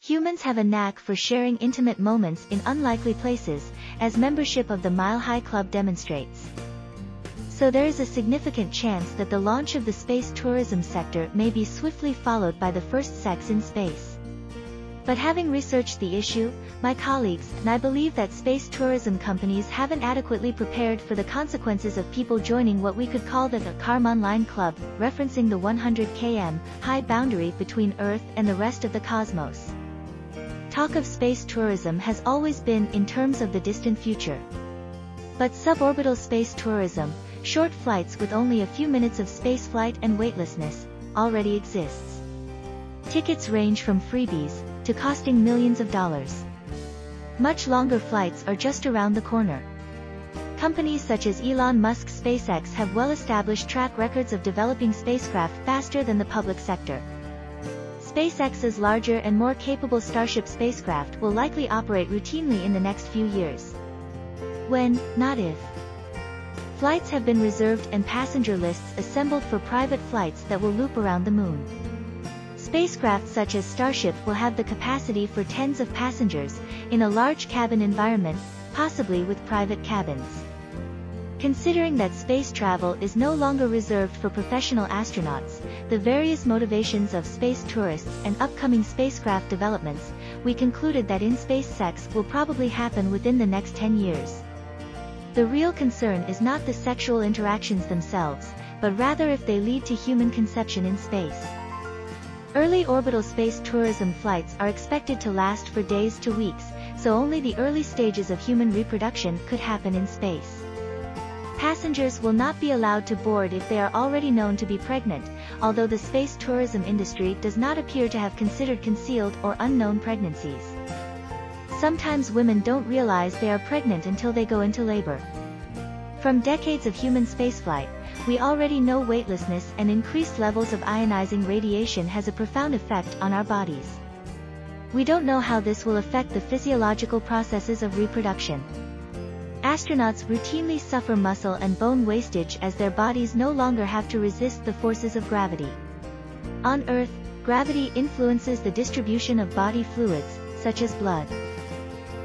Humans have a knack for sharing intimate moments in unlikely places, as membership of the Mile High Club demonstrates. So there is a significant chance that the launch of the space tourism sector may be swiftly followed by the first sex in space. But having researched the issue, my colleagues and I believe that space tourism companies haven't adequately prepared for the consequences of people joining what we could call the Kármán line club, referencing the 100 km high boundary between Earth and the rest of the cosmos. Talk of space tourism has always been in terms of the distant future. But suborbital space tourism, short flights with only a few minutes of spaceflight and weightlessness, already exists. Tickets range from freebies to costing millions of dollars. Much longer flights are just around the corner. Companies such as Elon Musk's SpaceX have well-established track records of developing spacecraft faster than the public sector. SpaceX's larger and more capable Starship spacecraft will likely operate routinely in the next few years. When, not if. Flights have been reserved and passenger lists assembled for private flights that will loop around the moon. Spacecraft such as Starship will have the capacity for tens of passengers, in a large cabin environment, possibly with private cabins. Considering that space travel is no longer reserved for professional astronauts, the various motivations of space tourists and upcoming spacecraft developments, we concluded that in-space sex will probably happen within the next 10 years. The real concern is not the sexual interactions themselves, but rather if they lead to human conception in space. Early orbital space tourism flights are expected to last for days to weeks, so only the early stages of human reproduction could happen in space. Passengers will not be allowed to board if they are already known to be pregnant, although the space tourism industry does not appear to have considered concealed or unknown pregnancies. Sometimes women don't realize they are pregnant until they go into labor. From decades of human spaceflight, we already know weightlessness and increased levels of ionizing radiation has a profound effect on our bodies. We don't know how this will affect the physiological processes of reproduction. Astronauts routinely suffer muscle and bone wastage as their bodies no longer have to resist the forces of gravity. On Earth, gravity influences the distribution of body fluids, such as blood.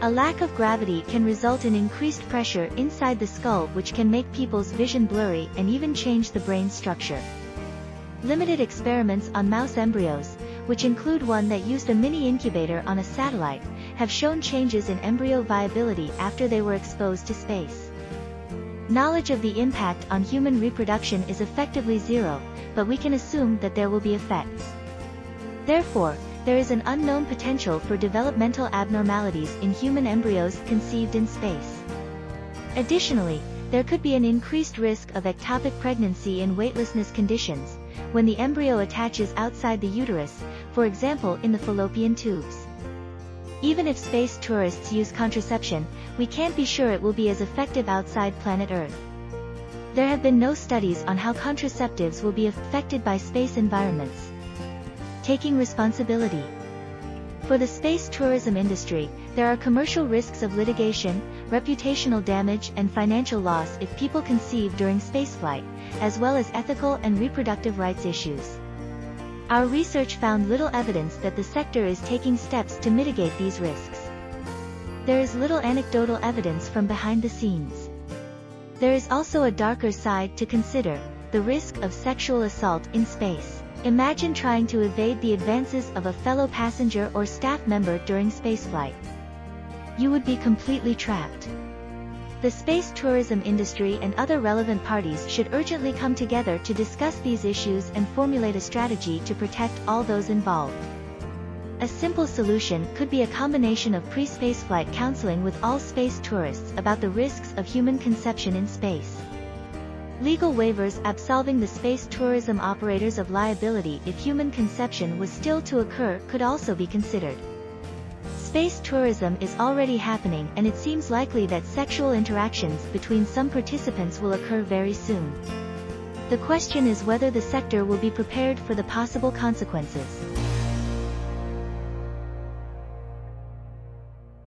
A lack of gravity can result in increased pressure inside the skull, which can make people's vision blurry and even change the brain's structure. Limited experiments on mouse embryos, which include one that used a mini incubator on a satellite, have shown changes in embryo viability after they were exposed to space. Knowledge of the impact on human reproduction is effectively zero, but we can assume that there will be effects. Therefore, there is an unknown potential for developmental abnormalities in human embryos conceived in space. Additionally, there could be an increased risk of ectopic pregnancy in weightlessness conditions, when the embryo attaches outside the uterus, for example in the fallopian tubes. Even if space tourists use contraception, we can't be sure it will be as effective outside planet Earth. There have been no studies on how contraceptives will be affected by space environments. Taking responsibility. For the space tourism industry, there are commercial risks of litigation, reputational damage and financial loss if people conceive during spaceflight, as well as ethical and reproductive rights issues. Our research found little evidence that the sector is taking steps to mitigate these risks. There is little anecdotal evidence from behind the scenes. There is also a darker side to consider, the risk of sexual assault in space. Imagine trying to evade the advances of a fellow passenger or staff member during spaceflight. You would be completely trapped. The space tourism industry and other relevant parties should urgently come together to discuss these issues and formulate a strategy to protect all those involved. A simple solution could be a combination of pre-spaceflight counseling with all space tourists about the risks of human conception in space. Legal waivers absolving the space tourism operators of liability if human conception was still to occur could also be considered. Space tourism is already happening, and it seems likely that sexual interactions between some participants will occur very soon. The question is whether the sector will be prepared for the possible consequences.